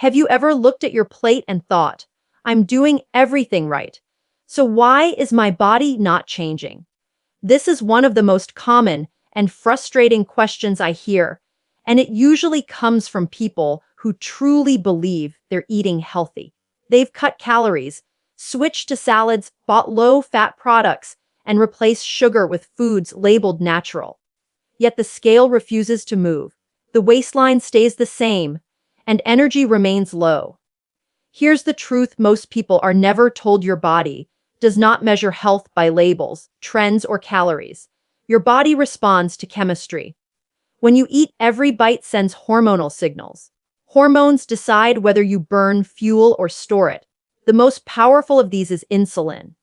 Have you ever looked at your plate and thought, I'm doing everything right, so why is my body not changing? This is one of the most common and frustrating questions I hear, and it usually comes from people who truly believe they're eating healthy. They've cut calories, switched to salads, bought low-fat products, and replaced sugar with foods labeled natural. Yet the scale refuses to move. The waistline stays the same, and energy remains low. Here's the truth most people are never told: your body does not measure health by labels, trends, or calories. Your body responds to chemistry. When you eat, every bite sends hormonal signals. Hormones decide whether you burn fuel or store it. The most powerful of these is insulin.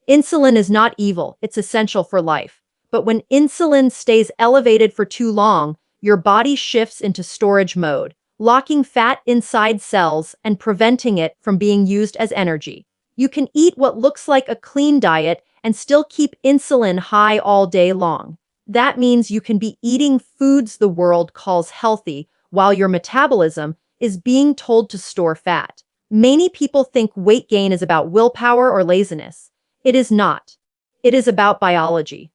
Insulin is not evil, it's essential for life. But when insulin stays elevated for too long, your body shifts into storage mode, locking fat inside cells and preventing it from being used as energy. You can eat what looks like a clean diet and still keep insulin high all day long. That means you can be eating foods the world calls healthy while your metabolism is being told to store fat. Many people think weight gain is about willpower or laziness. It is not. It is about biology.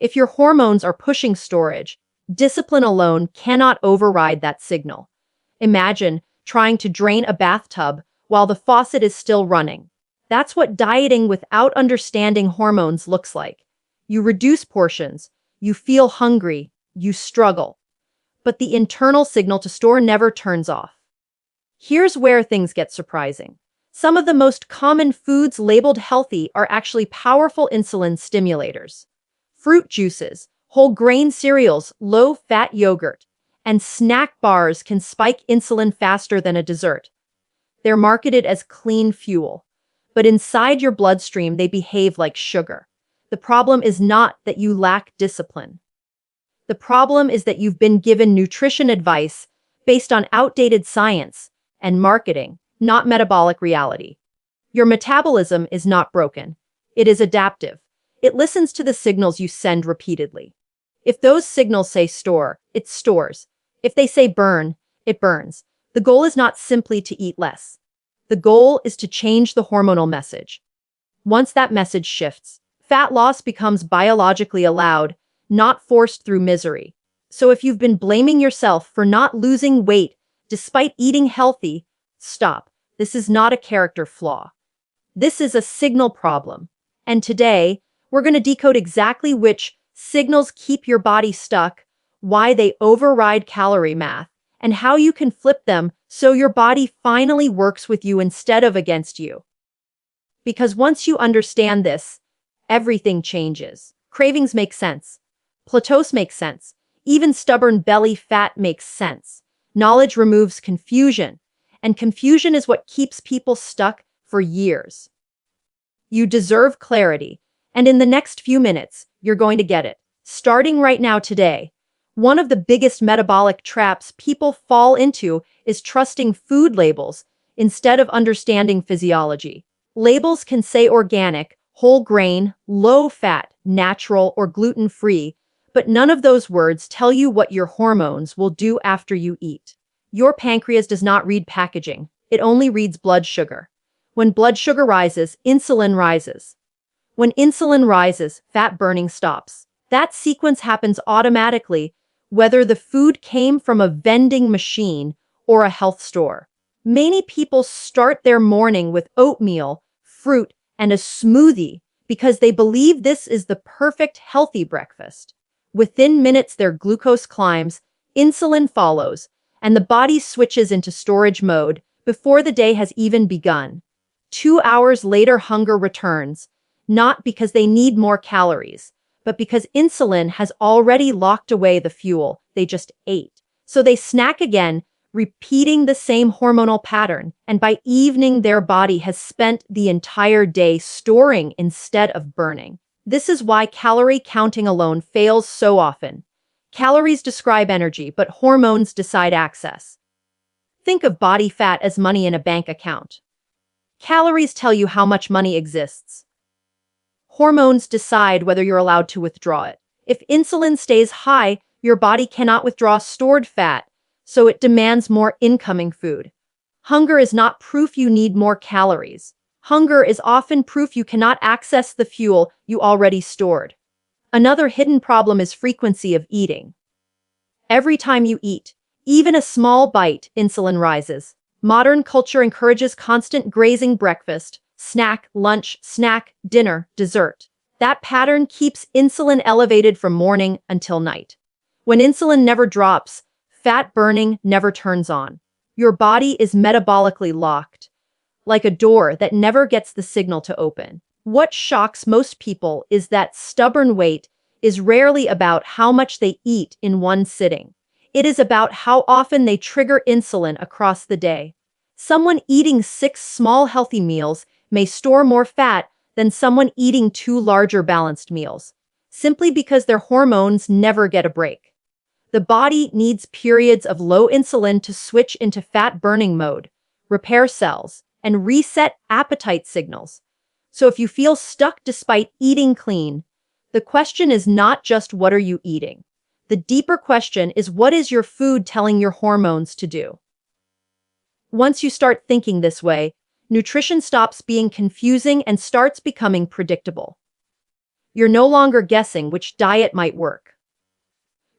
If your hormones are pushing storage, discipline alone cannot override that signal. Imagine trying to drain a bathtub while the faucet is still running. That's what dieting without understanding hormones looks like. You reduce portions, you feel hungry, you struggle. But the internal signal to store never turns off. Here's where things get surprising. Some of the most common foods labeled healthy are actually powerful insulin stimulators. Fruit juices, whole grain cereals, low-fat yogurt, and snack bars can spike insulin faster than a dessert. They're marketed as clean fuel, but inside your bloodstream they behave like sugar. The problem is not that you lack discipline. The problem is that you've been given nutrition advice based on outdated science and marketing, not metabolic reality. Your metabolism is not broken. It is adaptive. It listens to the signals you send repeatedly. If those signals say store, it stores. If they say burn, it burns. The goal is not simply to eat less. The goal is to change the hormonal message. Once that message shifts, fat loss becomes biologically allowed, not forced through misery. So if you've been blaming yourself for not losing weight despite eating healthy, stop. This is not a character flaw. This is a signal problem. And today, we're going to decode exactly which signals keep your body stuck, why they override calorie math, and how you can flip them so your body finally works with you instead of against you. Because once you understand this, everything changes. Cravings make sense. Plateaus make sense. Even stubborn belly fat makes sense. Knowledge removes confusion, and confusion is what keeps people stuck for years. You deserve clarity, and in the next few minutes, you're going to get it. Starting right now today, one of the biggest metabolic traps people fall into is trusting food labels instead of understanding physiology. Labels can say organic, whole grain, low fat, natural, or gluten-free, but none of those words tell you what your hormones will do after you eat. Your pancreas does not read packaging. It only reads blood sugar. When blood sugar rises, insulin rises. When insulin rises, fat burning stops. That sequence happens automatically, whether the food came from a vending machine or a health store. Many people start their morning with oatmeal, fruit, and a smoothie because they believe this is the perfect healthy breakfast. Within minutes, their glucose climbs, insulin follows, and the body switches into storage mode before the day has even begun. 2 hours later, hunger returns, not because they need more calories, but because insulin has already locked away the fuel they just ate. So they snack again, repeating the same hormonal pattern, and by evening their body has spent the entire day storing instead of burning. This is why calorie counting alone fails so often. Calories describe energy, but hormones decide access. Think of body fat as money in a bank account. Calories tell you how much money exists. Hormones decide whether you're allowed to withdraw it. If insulin stays high, your body cannot withdraw stored fat, so it demands more incoming food. Hunger is not proof you need more calories. Hunger is often proof you cannot access the fuel you already stored. Another hidden problem is frequency of eating. Every time you eat, even a small bite, insulin rises. Modern culture encourages constant grazing: breakfast, snack, lunch, snack, dinner, dessert. That pattern keeps insulin elevated from morning until night. When insulin never drops, fat burning never turns on. Your body is metabolically locked, like a door that never gets the signal to open. What shocks most people is that stubborn weight is rarely about how much they eat in one sitting. It is about how often they trigger insulin across the day. Someone eating 6 small healthy meals may store more fat than someone eating 2 larger balanced meals, simply because their hormones never get a break. The body needs periods of low insulin to switch into fat-burning mode, repair cells, and reset appetite signals. So if you feel stuck despite eating clean, the question is not just what are you eating. The deeper question is, what is your food telling your hormones to do? Once you start thinking this way, nutrition stops being confusing and starts becoming predictable. You're no longer guessing which diet might work.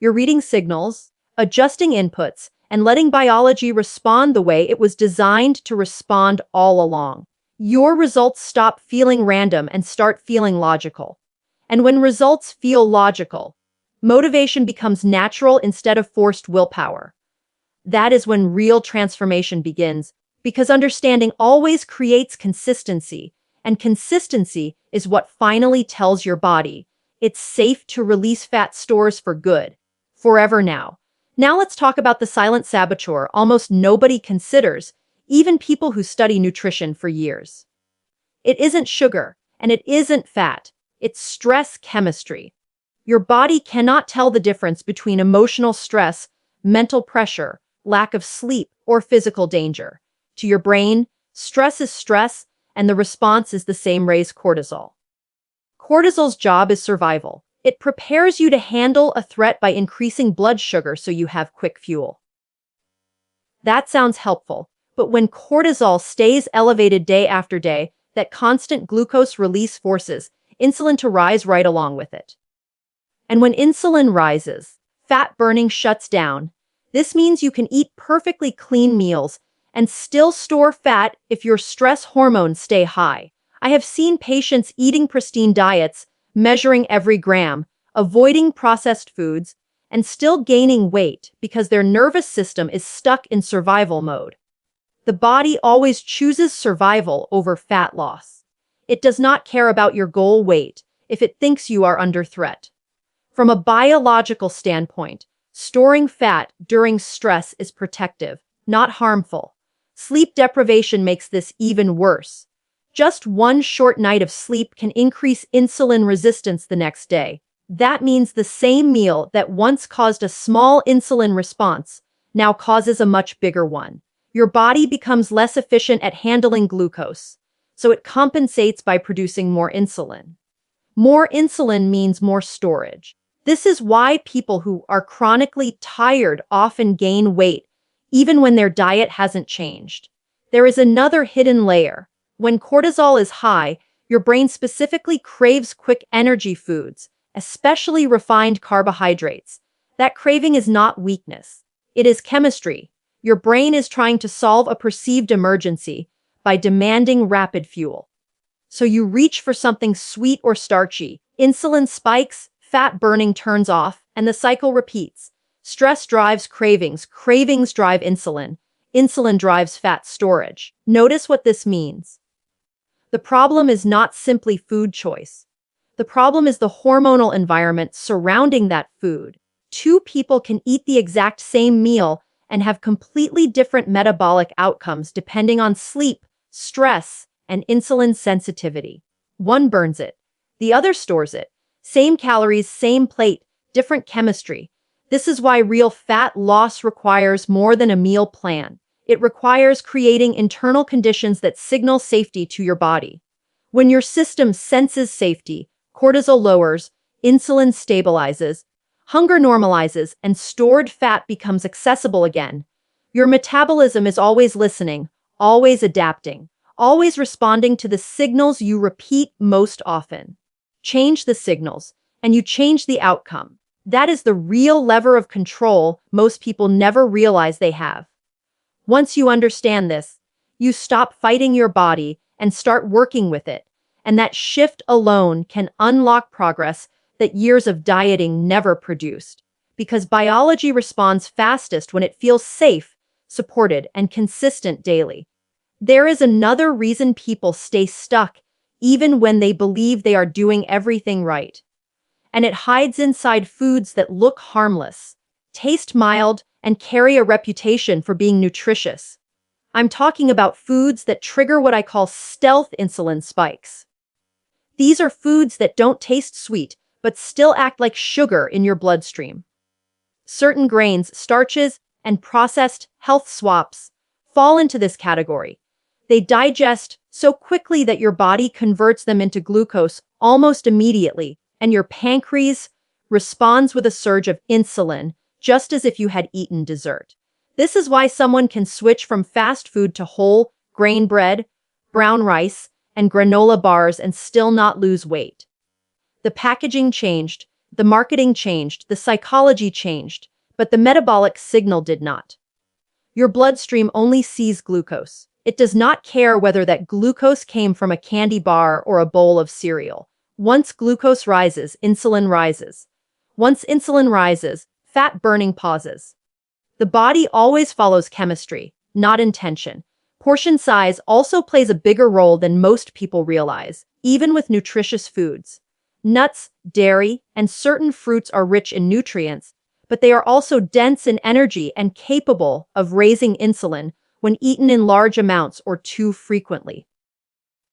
You're reading signals, adjusting inputs, and letting biology respond the way it was designed to respond all along. Your results stop feeling random and start feeling logical. And when results feel logical, motivation becomes natural instead of forced willpower. That is when real transformation begins, because understanding always creates consistency, and consistency is what finally tells your body it's safe to release fat stores for good, forever now. Now let's talk about the silent saboteur almost nobody considers, even people who study nutrition for years. It isn't sugar, and it isn't fat. It's stress chemistry. Your body cannot tell the difference between emotional stress, mental pressure, lack of sleep, or physical danger. To your brain, stress is stress, and the response is the same: raise cortisol. Cortisol's job is survival. It prepares you to handle a threat by increasing blood sugar so you have quick fuel. That sounds helpful, but when cortisol stays elevated day after day, that constant glucose release forces insulin to rise right along with it. And when insulin rises, fat burning shuts down. This means you can eat perfectly clean meals and still store fat if your stress hormones stay high. I have seen patients eating pristine diets, measuring every gram, avoiding processed foods, and still gaining weight because their nervous system is stuck in survival mode. The body always chooses survival over fat loss. It does not care about your goal weight if it thinks you are under threat. From a biological standpoint, storing fat during stress is protective, not harmful. Sleep deprivation makes this even worse. Just one short night of sleep can increase insulin resistance the next day. That means the same meal that once caused a small insulin response now causes a much bigger one. Your body becomes less efficient at handling glucose, so it compensates by producing more insulin. More insulin means more storage. This is why people who are chronically tired often gain weight, even when their diet hasn't changed. There is another hidden layer. When cortisol is high, your brain specifically craves quick energy foods, especially refined carbohydrates. That craving is not weakness. It is chemistry. Your brain is trying to solve a perceived emergency by demanding rapid fuel. So you reach for something sweet or starchy. Insulin spikes, fat burning turns off, and the cycle repeats. Stress drives cravings, cravings drive insulin, insulin drives fat storage. Notice what this means. The problem is not simply food choice. The problem is the hormonal environment surrounding that food. Two people can eat the exact same meal and have completely different metabolic outcomes depending on sleep, stress, and insulin sensitivity. One burns it, the other stores it. Same calories, same plate, different chemistry. This is why real fat loss requires more than a meal plan. It requires creating internal conditions that signal safety to your body. When your system senses safety, cortisol lowers, insulin stabilizes, hunger normalizes, and stored fat becomes accessible again. Your metabolism is always listening, always adapting, always responding to the signals you repeat most often. Change the signals, and you change the outcome. That is the real lever of control most people never realize they have. Once you understand this, you stop fighting your body and start working with it, and that shift alone can unlock progress that years of dieting never produced. Because biology responds fastest when it feels safe, supported, and consistent daily. There is another reason people stay stuck even when they believe they are doing everything right. And it hides inside foods that look harmless, taste mild, and carry a reputation for being nutritious. I'm talking about foods that trigger what I call stealth insulin spikes. These are foods that don't taste sweet, but still act like sugar in your bloodstream. Certain grains, starches, and processed health swaps fall into this category. They digest so quickly that your body converts them into glucose almost immediately, and your pancreas responds with a surge of insulin, just as if you had eaten dessert. This is why someone can switch from fast food to whole grain bread, brown rice, and granola bars and still not lose weight. The packaging changed, the marketing changed, the psychology changed, but the metabolic signal did not. Your bloodstream only sees glucose. It does not care whether that glucose came from a candy bar or a bowl of cereal. Once glucose rises, insulin rises. Once insulin rises, fat burning pauses. The body always follows chemistry, not intention. Portion size also plays a bigger role than most people realize, even with nutritious foods. Nuts, dairy, and certain fruits are rich in nutrients, but they are also dense in energy and capable of raising insulin when eaten in large amounts or too frequently.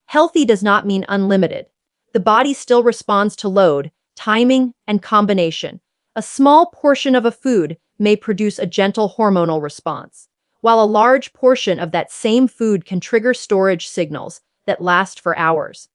Healthy does not mean unlimited. The body still responds to load, timing, and combination. A small portion of a food may produce a gentle hormonal response, while a large portion of that same food can trigger storage signals that last for hours.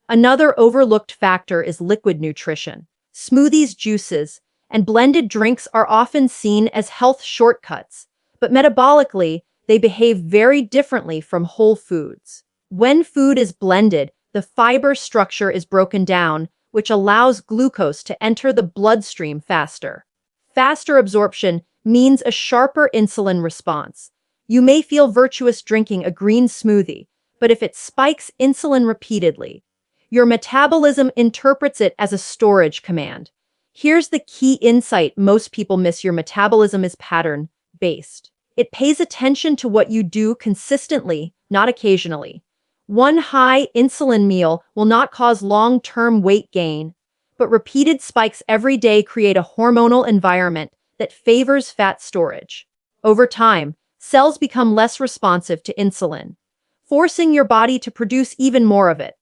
Another overlooked factor is liquid nutrition. Smoothies, juices, and blended drinks are often seen as health shortcuts, but metabolically, they behave very differently from whole foods. When food is blended, the fiber structure is broken down, which allows glucose to enter the bloodstream faster. Faster absorption means a sharper insulin response. You may feel virtuous drinking a green smoothie, but if it spikes insulin repeatedly, your metabolism interprets it as a storage command. Here's the key insight most people miss: your metabolism is pattern-based. It pays attention to what you do consistently, not occasionally. One high insulin meal will not cause long-term weight gain, but repeated spikes every day create a hormonal environment that favors fat storage. Over time, cells become less responsive to insulin, forcing your body to produce even more of it.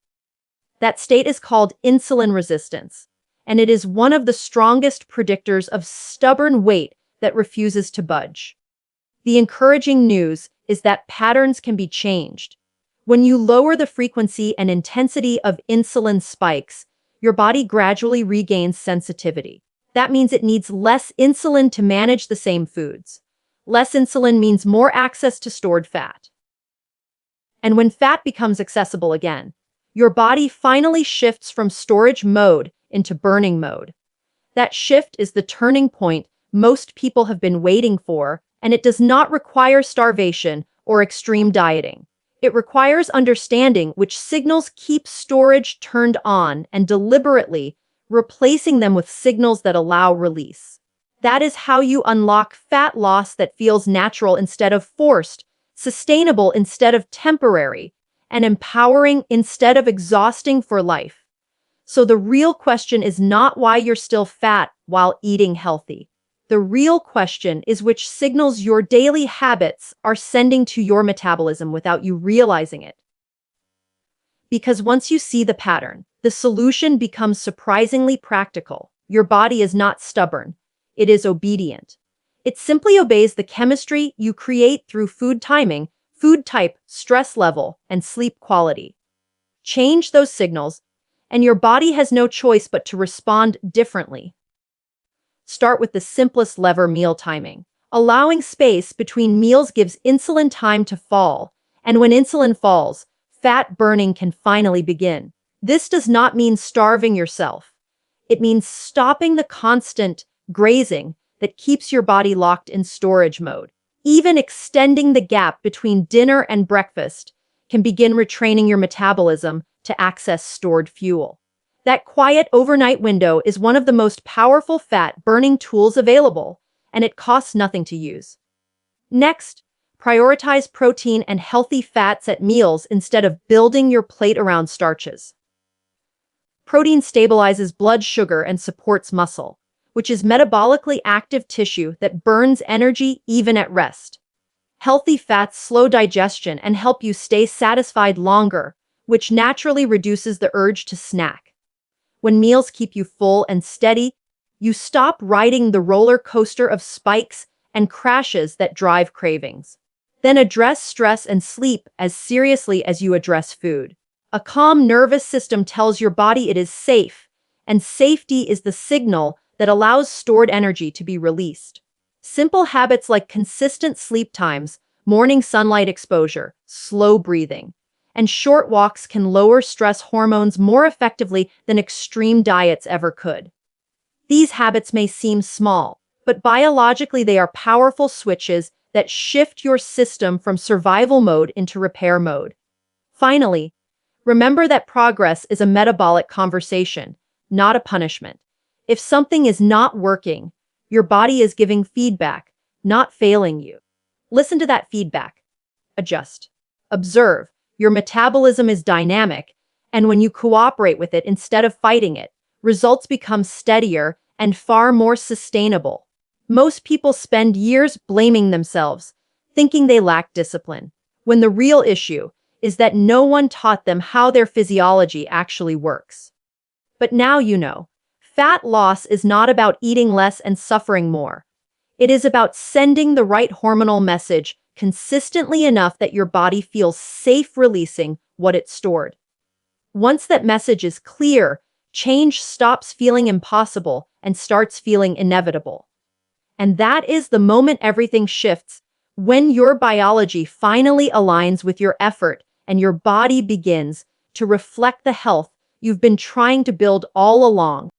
That state is called insulin resistance, and it is one of the strongest predictors of stubborn weight that refuses to budge. The encouraging news is that patterns can be changed. When you lower the frequency and intensity of insulin spikes, your body gradually regains sensitivity. That means it needs less insulin to manage the same foods. Less insulin means more access to stored fat. And when fat becomes accessible again, your body finally shifts from storage mode into burning mode. That shift is the turning point most people have been waiting for, and it does not require starvation or extreme dieting. It requires understanding which signals keep storage turned on and deliberately replacing them with signals that allow release. That is how you unlock fat loss that feels natural instead of forced, sustainable instead of temporary, and empowering instead of exhausting for life. So the real question is not why you're still fat while eating healthy. The real question is which signals your daily habits are sending to your metabolism without you realizing it. Because once you see the pattern, the solution becomes surprisingly practical. Your body is not stubborn. It is obedient. It simply obeys the chemistry you create through food timing, food type, stress level, and sleep quality. Change those signals, and your body has no choice but to respond differently. Start with the simplest lever: meal timing. Allowing space between meals gives insulin time to fall, And when insulin falls, fat burning can finally begin. This does not mean starving yourself. It means stopping the constant grazing that keeps your body locked in storage mode. Even extending the gap between dinner and breakfast can begin retraining your metabolism to access stored fuel. That quiet overnight window is one of the most powerful fat-burning tools available, and it costs nothing to use. Next, prioritize protein and healthy fats at meals instead of building your plate around starches. Protein stabilizes blood sugar and supports muscle, which is metabolically active tissue that burns energy even at rest. Healthy fats slow digestion and help you stay satisfied longer, which naturally reduces the urge to snack. When meals keep you full and steady, you stop riding the roller coaster of spikes and crashes that drive cravings. Then address stress and sleep as seriously as you address food. A calm nervous system tells your body it is safe, and safety is the signal that allows stored energy to be released. Simple habits like consistent sleep times, morning sunlight exposure, slow breathing, and short walks can lower stress hormones more effectively than extreme diets ever could. These habits may seem small, but biologically they are powerful switches that shift your system from survival mode into repair mode. Finally, remember that progress is a metabolic conversation, not a punishment. If something is not working, your body is giving feedback, not failing you. Listen to that feedback. Adjust. Observe. Your metabolism is dynamic, and when you cooperate with it instead of fighting it, results become steadier and far more sustainable. Most people spend years blaming themselves, thinking they lack discipline, when the real issue is that no one taught them how their physiology actually works. But now you know. Fat loss is not about eating less and suffering more. It is about sending the right hormonal message consistently enough that your body feels safe releasing what it stored. Once that message is clear, change stops feeling impossible and starts feeling inevitable. And that is the moment everything shifts, when your biology finally aligns with your effort and your body begins to reflect the health you've been trying to build all along.